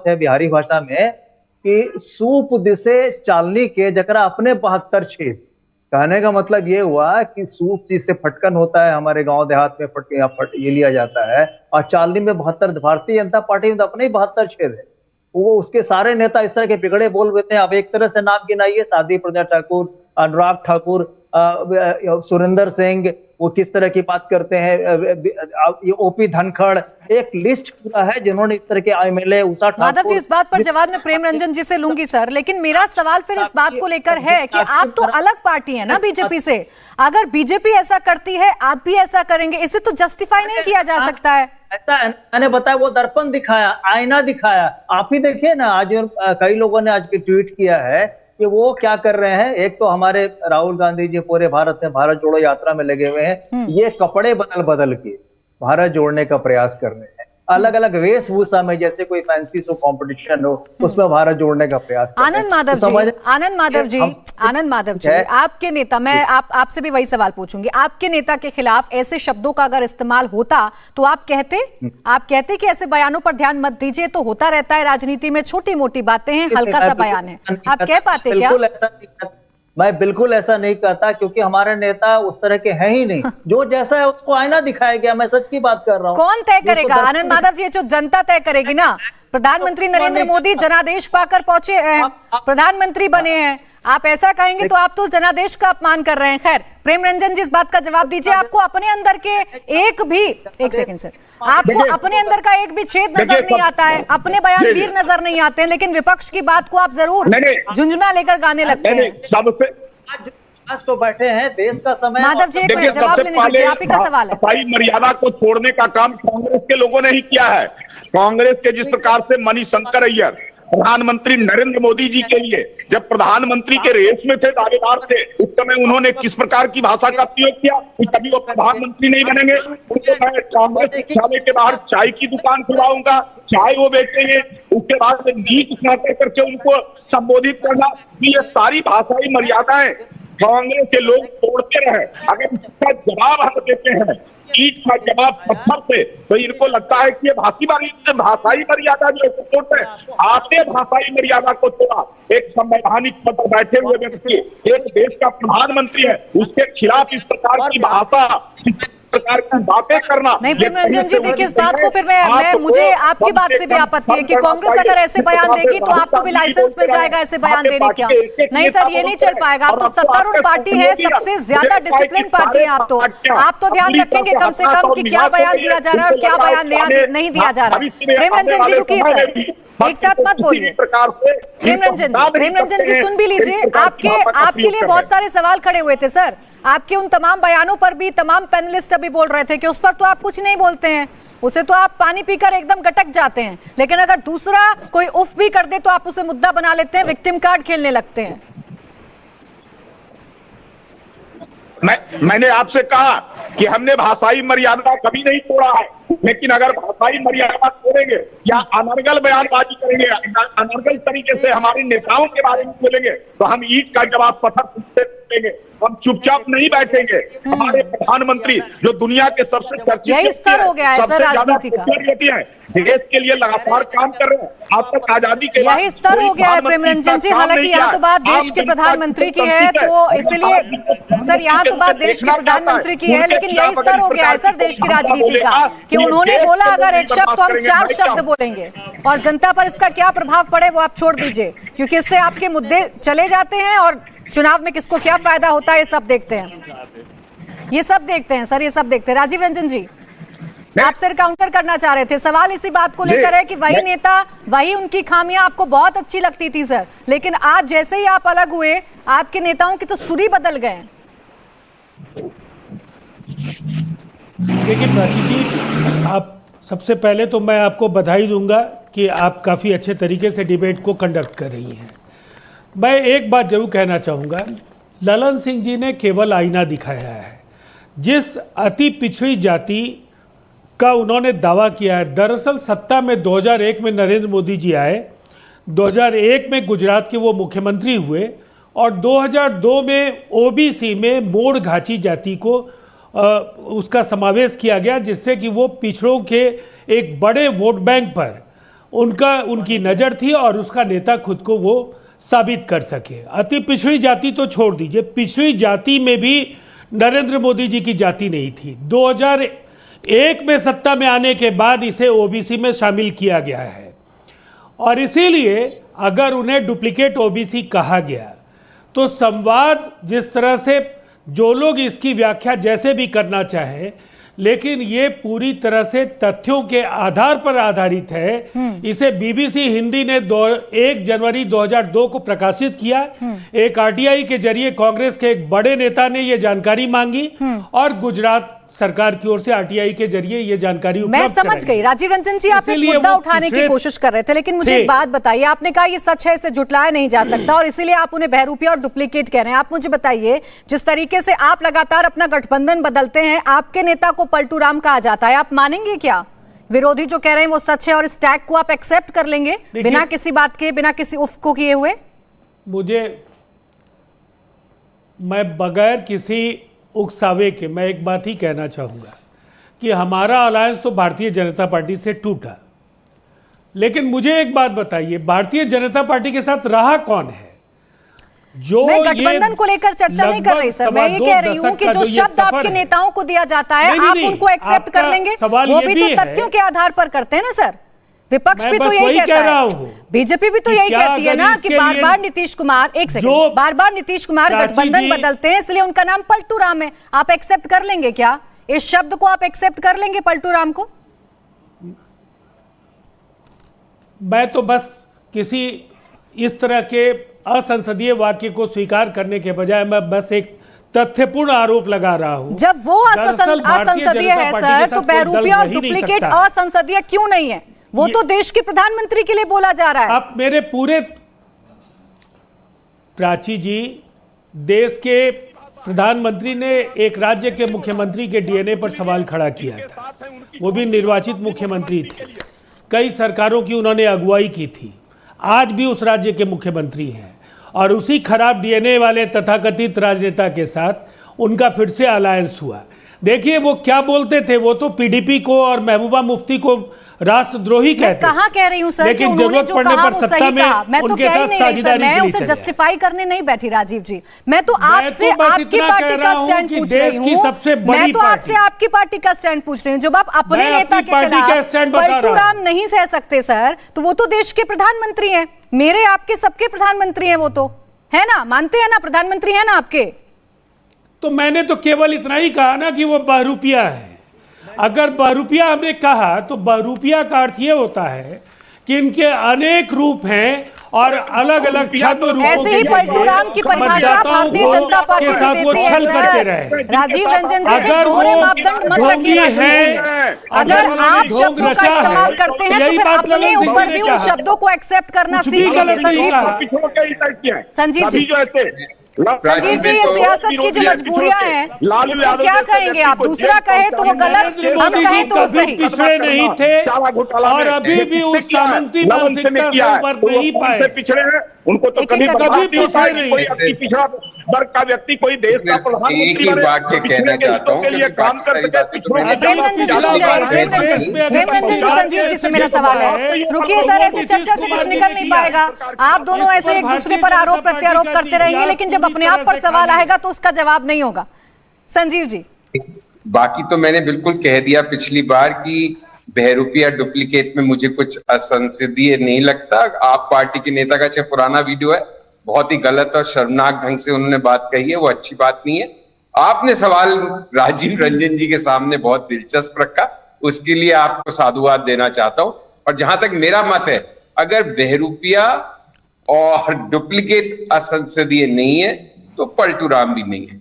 है, बिहारी भाषा में कि सूप दिसे चालनी के जकरा अपने 72 छेद। कहने का मतलब ये हुआ कि सूप जिससे फटकन होता है, हमारे गांव देहात में ये लिया जाता है, और चालनी में 72, भारतीय जनता पार्टी में तो अपने ही 72 छेद है। वो उसके सारे नेता इस तरह के बिगड़े बोल देते हैं। अब एक तरह से नाम गिनाइए, साध्वी प्रज्ञा ठाकुर, अनुराग ठाकुर, सुरेंद्र सिंह, वो किस तरह की बात करते हैं, ओपी धनखड़, एक लिस्ट पूरा है जिन्होंने इस तरह के एमएलए। उषा ठाकुर। माधव जी, इस बात पर जवाब मैं प्रेम रंजन जी से लूंगी सर, लेकिन मेरा सवाल फिर इस बात को लेकर है कि आप तो अलग पार्टी है ना बीजेपी से, अगर बीजेपी ऐसा करती है आप भी ऐसा करेंगे, इसे तो जस्टिफाई नहीं किया जा सकता है। ऐसा मैंने बताया, वो दर्पण दिखाया, आईना दिखाया, आप ही देखिए ना। आज कई लोगों ने आज की ट्वीट किया है कि वो क्या कर रहे हैं। एक तो हमारे राहुल गांधी जी पूरे भारत में भारत जोड़ो यात्रा में लगे हुए हैं, ये कपड़े बदल बदल के, भारत जोड़ने का प्रयास कर रहे हैं, अलग अलग वेशभूषा में, जैसे कोई फैंसी शो कंपटीशन हो उसमें भारत जोड़ने का प्रयास कर रहे हैं। आनंद माधव तो जी, समझ- आनंद माधव जी, आपके नेता, मैं आपसे भी वही सवाल पूछूंगी, आपके नेता के खिलाफ ऐसे शब्दों का अगर इस्तेमाल होता तो आप कहते कि ऐसे बयानों पर ध्यान मत दीजिए, तो होता रहता है राजनीति में, छोटी मोटी बातें हैं, हल्का सा बयान है, आप कह पाते क्या? बिल्कुल ऐसा नहीं कहता, मैं बिल्कुल ऐसा नहीं कहता, क्योंकि हमारे नेता उस तरह के हैं ही नहीं। जो जैसा है उसको आईना दिखाया गया, मैं सच की बात कर रहा हूँ। कौन तय करेगा आनंद माधव जी? ये जो जनता तय करेगी ना। प्रधानमंत्री नरेंद्र मोदी जनादेश पाकर पहुंचे हैं, प्रधानमंत्री बने हैं, आप ऐसा कहेंगे तो आप तो जनादेश का अपमान कर रहे हैं। खैर, प्रेम रंजन जी इस बात का जवाब दीजिए, आपको अपने अंदर के एक सेकंड सर, आपको अपने अंदर का एक भी छेद नजर नहीं आता है, अपने बयान वीर नजर नहीं आते हैं, लेकिन विपक्ष की बात को आप जरूर झुंझुना लेकर गाने लगते हैं। सबसे आज तो बैठे हैं, देश का समय। माधव जी एक मिनट जवाब लेने दीजिए, आप ही का सवाल है। सफाई मर्यादा को छोड़ने का काम कांग्रेस के लोगों ने ही किया है। कांग्रेस के जिस प्रकार से मणिशंकर अय्यर प्रधानमंत्री नरेंद्र मोदी जी के लिए जब प्रधानमंत्री के रेस में थे, दावेदार थे, उस समय उन्होंने किस प्रकार की भाषा का प्रयोग किया कि कभी वो प्रधानमंत्री नहीं बनेंगे। उनको मैं कांग्रेस मुख्यालय के बाहर चाय की दुकान खुलवाऊंगा, चाय वो बेचेंगे, उसके बाद नीच स्नातक करके उनको संबोधित करना, ये सारी भाषाई मर्यादाएं कांग्रेस के लोग तोड़ते रहे। अगर इसका जवाब हम देते हैं, ईट का जवाब पत्थर से, तो इनको लगता है कि ये भाषाई मर्यादा जो है तोड़ते हैं। आपने भाषाई मर्यादा को तोड़ा। एक संवैधानिक पद पर बैठे हुए व्यक्ति, एक देश का प्रधानमंत्री है, उसके खिलाफ इस प्रकार की भाषा, प्रकार की बातें करना। नहीं प्रेम रंजन जी, देखिए इस बात को फिर मैं मुझे आपकी बात से भी आपत्ति है कि कांग्रेस अगर ऐसे बयान देगी तो आपको भी लाइसेंस मिल जाएगा ऐसे बयान देने का। नहीं सर, ये नहीं चल पाएगा। आप तो सत्तारूढ़ पार्टी है, सबसे ज्यादा डिसिप्लिन पार्टी है आप तो ध्यान रखेंगे कम से कम कि क्या बयान दिया जा रहा है और क्या बयान नहीं दिया जा रहा है। प्रेम रंजन जी रुकिए सर, एक साथ मत बोलिए। प्रेम रंजन जी सुन भी लीजिए, आपके लिए बहुत सारे सवाल खड़े हुए थे सर। आपके उन तमाम बयानों पर भी तमाम पैनलिस्ट अभी बोल रहे थे कि उस पर तो आप कुछ नहीं बोलते हैं, उसे तो आप पानी पीकर एकदम गटक जाते हैं, लेकिन अगर दूसरा कोई उफ भी कर दे तो आप उसे मुद्दा बना लेते हैं, विक्टिम कार्ड खेलने लगते हैं। मैंने आपसे कहा कि हमने भाषाई मर्यादा कभी नहीं तोड़ा है, लेकिन अगर भाषाई मर्यादा तोड़ेंगे या अनर्गल बयानबाजी करेंगे, अनर्गल तरीके से हमारे नेताओं के बारे में बोलेंगे, तो हम ईट का जवाब पत्थर से देंगे। हम चुपचाप नहीं बैठेंगे। हमारे प्रधानमंत्री जो दुनिया के सबसे चर्चित, यही स्तर हो गया है सर राजनीति का, देश के लिए लगातार काम कर रहे हैं। आज तक आजादी के बाद यही स्तर हो गया है प्रेम रंजन जी। हालांकि यहाँ तो बात देश के प्रधानमंत्री की है, तो इसलिए सर यहाँ तो बात देश के प्रधानमंत्री की है, लेकिन यही स्तर हो गया है सर देश की राजनीति का कि उन्होंने बोला अगर एक शब्द तो हम 4 शब्द बोलेंगे, और जनता पर इसका क्या प्रभाव पड़े वो आप छोड़ दीजिए, क्योंकि इससे आपके मुद्दे चले जाते हैं और चुनाव में किसको क्या फायदा होता है ये सब देखते हैं, ये सब देखते हैं सर, ये सब देखते हैं। राजीव रंजन जी आप सर काउंटर करना चाह रहे थे, सवाल इसी बात को लेकर है कि वही नेता, वही उनकी खामियां आपको बहुत अच्छी लगती थी सर, लेकिन आज जैसे ही आप अलग हुए आपके नेताओं की तो सुर ही बदल गए। देखिए प्राची जी, आप सबसे पहले तो मैं आपको बधाई दूंगा कि आप काफ़ी अच्छे तरीके से डिबेट को कंडक्ट कर रही हैं। मैं एक बात जरूर कहना चाहूँगा, ललन सिंह जी ने केवल आईना दिखाया है। जिस अति पिछड़ी जाति का उन्होंने दावा किया है, दरअसल सत्ता में 2001 में नरेंद्र मोदी जी आए, 2001 में गुजरात के वो मुख्यमंत्री हुए और 2002 में ओबीसी में मोड़ घाची जाति को उसका समावेश किया गया, जिससे कि वो पिछड़ों के एक बड़े वोट बैंक पर उनकी नज़र थी और उसका नेता खुद को वो साबित कर सके। अति पिछड़ी जाति तो छोड़ दीजिए, पिछड़ी जाति में भी नरेंद्र मोदी जी की जाति नहीं थी। 2001 में सत्ता में आने के बाद इसे ओबीसी में शामिल किया गया है, और इसीलिए अगर उन्हें डुप्लीकेट ओबीसी कहा गया तो संवाद जिस तरह से जो लोग इसकी व्याख्या जैसे भी करना चाहें, लेकिन ये पूरी तरह से तथ्यों के आधार पर आधारित है। इसे बीबीसी हिंदी ने 1 जनवरी 2002 को प्रकाशित किया। एक आरटीआई के जरिए कांग्रेस के एक बड़े नेता ने ये जानकारी मांगी और गुजरात सरकार की ओर से आरटीआई के जरिए ये जानकारी मैं उपलब्ध समझ कराई गई। राजीव रंजन जी, आप एक इसीलिए मुद्दा वो उठाने की पिछड़े कोशिश कर रहे थे, लेकिन मुझे थे। एक बात बताइए। आपने कहा ये सच है, इसे जुटलाया नहीं जा सकता, और इसीलिए आप उन्हें बहरूपिया और डुप्लीकेट कह रहे हैं। आप मुझे बताइए, जिस तरीके से आप लगातार अपना गठबंधन बदलते हैं, आपके नेता को पलटू राम कहा जाता है, आप मानेंगे क्या? विरोधी जो कह रहे हैं वो सच है, और इस टैग को आप एक्सेप्ट कर लेंगे बिना किसी बात के, बिना किसी उफ को किए हुए? मैं बगैर किसी उकसावे के मैं एक बात ही कहना चाहूंगा कि हमारा अलायंस तो भारतीय जनता पार्टी से टूटा, लेकिन मुझे एक बात बताइए, भारतीय जनता पार्टी के साथ रहा कौन है? जो मैं गठबंधन को लेकर चर्चा नहीं कर रही सर, मैं ये कह रही हूं कि जो शब्द आपके नेताओं को दिया जाता है, आप उनको एक्सेप्ट कर लेंगे? वो भी तो तथ्यों के आधार पर करते हैं ना सर। विपक्ष भी तो यही कहता है, बीजेपी भी तो यही कहती है ना कि बार बार नीतीश कुमार, एक सेकंड, बार बार नीतीश कुमार गठबंधन बदलते हैं, इसलिए उनका नाम पलटू राम है। आप एक्सेप्ट कर लेंगे क्या इस शब्द को? आप एक्सेप्ट कर लेंगे पलटू राम को? मैं तो बस किसी इस तरह के असंसदीय वाक्य को स्वीकार करने के बजाय मैं बस एक तथ्यपूर्ण आरोप लगा रहा हूं। जब वो असंसदीय है सर, तो बहरूपिया और डुप्लीकेट असंसदीय क्यों नहीं है? वो तो देश के प्रधानमंत्री के लिए बोला जा रहा है। आप मेरे पूरे प्राची जी, देश के प्रधानमंत्री ने एक राज्य के मुख्यमंत्री के डीएनए पर सवाल खड़ा किया था, वो भी निर्वाचित मुख्यमंत्री थे। कई सरकारों की उन्होंने अगुवाई की थी, आज भी उस राज्य के मुख्यमंत्री हैं, और उसी खराब डीएनए वाले तथाकथित राजनेता के साथ उनका फिर से अलायंस हुआ। देखिए वो क्या बोलते थे, वो तो पीडीपी को और महबूबा मुफ्ती को राष्ट्रद्रोही कहते हैं। कहाँ कह रही हूँ सर कि उन्होंने जो कहा वो सही कहा, मैं तो कह ही नहीं रही सर, मैं उसे जस्टिफाई करने नहीं बैठी राजीव जी। मैं तो आपसे आपकी पार्टी का स्टैंड पूछ रही हूँ, मैं तो आपसे आपकी पार्टी का स्टैंड पूछ रही हूँ। जब आप अपने नेता के खिलाफ पलटू राम नहीं सह सकते सर, तो वो तो देश के प्रधानमंत्री हैं, मेरे आपके सबके प्रधानमंत्री हैं, वो तो है ना, मानते हैं ना, प्रधानमंत्री है ना आपके। तो मैंने तो केवल इतना ही कहा ना कि वो बहरूपिया है। अगर बहरूपिया हमने कहा तो बहरूपिया का अर्थ ये होता है कि इनके अनेक रूप हैं और अलग अलग ऐसे ही पलटू राम की परिभाषा भारतीय जनता पार्टी भी देती है सर। राजीव रंजन जी के दोहरे मापदंड मत रखिए। अगर आप शब्दों का इस्तेमाल करते हैं तो फिर अपने ऊपर भी उन शब्दों को एक्सेप्ट करना सीख लीजिए। संजीव जी, संजीव जी, ये सियासत की जो मजबूरियां हैं, इसको क्या कहेंगे आप? दूसरा कहे तो वो गलत, हम कहें तो वो सही। पिछड़े नहीं थे और अभी भी उस सामंती मानसिकता से उबर नहीं पाए। पिछड़े हैं उनको तो कभी पिछड़ा वर्ग का व्यक्ति कोई देश का प्रधानमंत्री एक वाक्य कहना चाहता हूँ, लिए काम कर सके। प्रेमरंजन जी, संजीव जी से मेरा सवाल है, रुकिए सर, ऐसी चर्चा से कुछ निकल नहीं पाएगा। आप दोनों ऐसे एक दूसरे पर आरोप प्रत्यारोप करते रहेंगे, लेकिन जब अपने आप पर सवाल आएगा तो उसका जवाब नहीं होगा। संजीव जी, बाकी तो मैंने बिल्कुल कह दिया पिछली बार कि बहरूपिया डुप्लीकेट में मुझे कुछ असंसदीय नहीं लगता। आप पार्टी के नेता का चाहे पुराना वीडियो है, बहुत ही गलत और शर्मनाक ढंग से उन्होंने बात कही है, वो अच्छी बात नहीं है। आपने सवाल राजीव रंजन जी के सामने बहुत दिलचस्प रखा, उसके लिए आपको साधुवाद देना चाहता हूं। और जहां तक मेरा मत है, अगर बहरूपिया और डुप्लीकेट असंसदीय नहीं है तो पलटू राम भी नहीं है।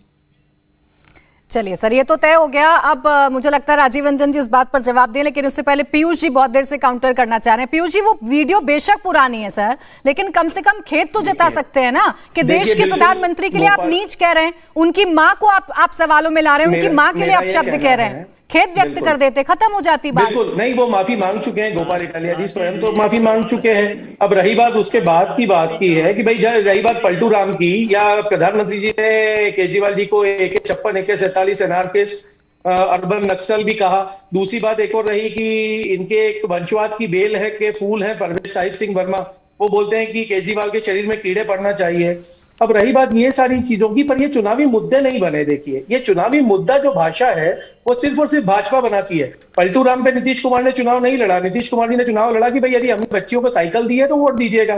चलिए सर, ये तो तय हो गया। अब मुझे लगता है राजीव रंजन जी इस बात पर जवाब दें, लेकिन उससे पहले पीयूष जी बहुत देर से काउंटर करना चाह रहे हैं। पीयूष जी, वो वीडियो बेशक पुरानी है सर, लेकिन कम से कम खेद तो जता सकते हैं ना कि देश के प्रधानमंत्री के लिए आप नीच कह रहे हैं, उनकी मां को आप सवालों में ला रहे हैं, उनकी मां के लिए आप शब्द कह रहे हैं, खेद व्यक्त कर देते, खत्म हो जाती बात। बिल्कुल नहीं, वो माफी मांग चुके हैं, गोपाल इटालिया जी स्वयं तो माफी मांग चुके हैं। अब रही बात उसके बाद की है कि भाई रही बात पलटू राम की, या प्रधानमंत्री जी ने केजरीवाल जी को AK-56 AK-47 एनार्किस्ट अर्बन नक्सल भी कहा। दूसरी बात एक और रही कि इनके एक वंशवाद की बेल है के फूल है परवेश साहिब सिंह वर्मा, वो बोलते हैं कि केजरीवाल के शरीर में कीड़े पड़ना चाहिए। अब रही बात ये सारी चीजों की, पर ये चुनावी मुद्दे नहीं बने। देखिए, ये चुनावी मुद्दा जो भाषा है वो सिर्फ और सिर्फ भाजपा बनाती है। पलटू राम पे नीतीश कुमार ने चुनाव नहीं लड़ा। नीतीश कुमार जी ने चुनाव लड़ा कि भाई यदि हमने बच्चियों को साइकिल दी है तो वोट दीजिएगा।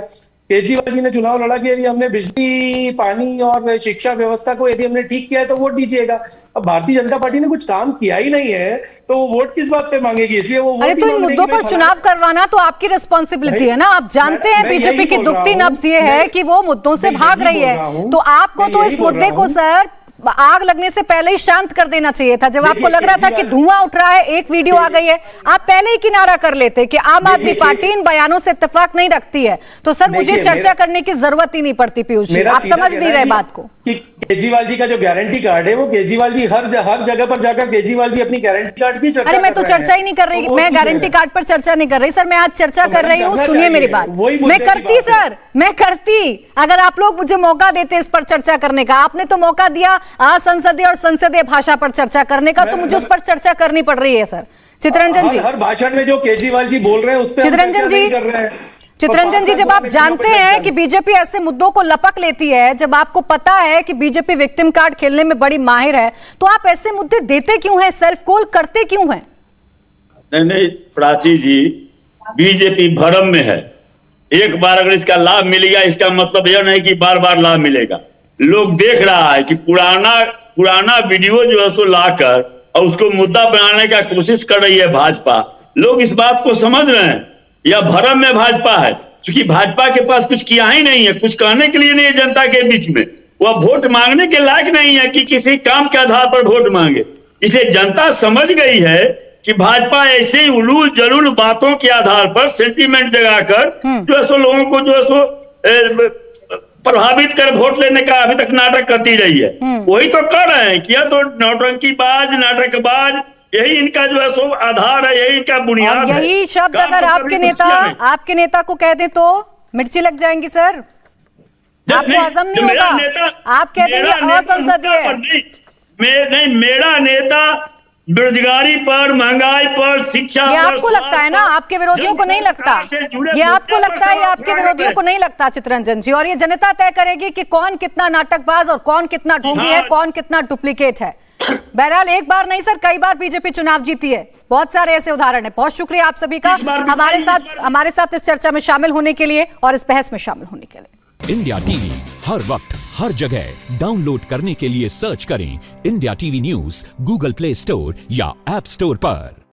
केजरीवाल जी ने चुनाव लड़ा कि यदि हमने बिजली, पानी और शिक्षा व्यवस्था को यदि हमने ठीक किया है तो वोट दीजिएगा। अब भारतीय जनता पार्टी ने कुछ काम किया ही नहीं है तो वो वोट किस बात पे मांगेगी? इसलिए वो अरे तो इन मुद्दों पर चुनाव करवाना तो आपकी रिस्पॉन्सिबिलिटी है ना। आप जानते हैं बीजेपी की दुखती नब्ज ये है कि वो मुद्दों से भाग रही है, तो आपको तो इस मुद्दे को सर आग लगने से पहले ही शांत कर देना चाहिए था। जब आपको लग रहा था कि धुआं उठ रहा है, एक वीडियो आ गई है, आप पहले ही किनारा कर लेते कि आम आदमी पार्टी इन बयानों से इत्तेफाक नहीं रखती है, तो सर मुझे चर्चा करने की जरूरत ही नहीं पड़ती। पीयूष जी, आप समझ नहीं रहे बात को। केजरीवाल जी का जो गारंटी कार्ड है, वो केजरीवाल जी हर जगह पर जाकर केजरीवाल जी अपनी गारंटी कार्ड की चर्चा। अरे मैं तो चर्चा ही नहीं कर रही, मैं गारंटी कार्ड पर चर्चा नहीं कर रही सर, मैं आज चर्चा कर रही हूँ। सुनिए मेरी बात, मैं करती सर, मैं करती, अगर आप लोग मुझे मौका देते इस पर चर्चा करने का। आपने तो मौका दिया असंसदीय और संसदीय भाषा पर चर्चा करने का, तो मुझे उस पर चर्चा करनी पड़ रही है सर। चितरंजन जी, हर भाषण में जो केजरीवाल जी बोल रहे हैं उस पर चितरंजन जी, जब आप जानते हैं कि बीजेपी ऐसे मुद्दों को लपक लेती है, जब आपको पता है कि बीजेपी विक्टिम कार्ड खेलने में बड़ी माहिर है, तो आप ऐसे मुद्दे देते क्यों हैं, सेल्फ कॉल करते क्यों हैं? नहीं प्राची जी, बीजेपी भरम में है। एक बार अगर इसका लाभ मिल गया, इसका मतलब यह नहीं कि बार बार लाभ मिलेगा। लोग देख रहा है कि पुराना वीडियो जो है सो लाकर और उसको मुद्दा बनाने का कोशिश कर रही है भाजपा। लोग इस बात को समझ रहे हैं, यह भरम में भाजपा है, क्योंकि भाजपा के पास कुछ किया ही नहीं है, कुछ कहने के लिए नहीं है जनता के बीच में। वह वोट मांगने के लायक नहीं है कि किसी काम के आधार पर वोट मांगे। इसे जनता समझ गई है कि भाजपा ऐसे ही उलूल जलूल बातों के आधार पर सेंटीमेंट जगाकर जो है सो लोगों को जो है सो प्रभावित कर वोट लेने का अभी तक नाटक करती रही है। वही तो कर रहे हैं कि यह तो नौटंकीबाज, नाटकबाज, यही इनका जो है सो आधार है, यही इनका बुनियाद है। यही शब्द अगर आपके नेता को कह दे तो मिर्ची लग जाएंगी सर, आपको हजम नहीं होगा। आप कह देंगे असंसदीय। मेरा नेता बेरोजगारी पर, महंगाई पर, शिक्षा पर, ये आपको लगता है ना, आपके विरोधियों को नहीं लगता। ये आपको लगता है, ये आपके विरोधियों को नहीं लगता चितरंजन जी। और ये जनता तय करेगी कि कौन कितना नाटकबाज और कौन कितना ढोंगी है, कौन कितना डुप्लीकेट है। बहरहाल एक बार नहीं सर, कई बार बीजेपी चुनाव जीती है, बहुत सारे ऐसे उदाहरण है। बहुत शुक्रिया आप सभी का हमारे साथ इस चर्चा में शामिल होने के लिए और इस बहस में शामिल होने के लिए। इंडिया टीवी हर वक्त हर जगह डाउनलोड करने के लिए सर्च करें India TV news Google play store या ऐप स्टोर पर।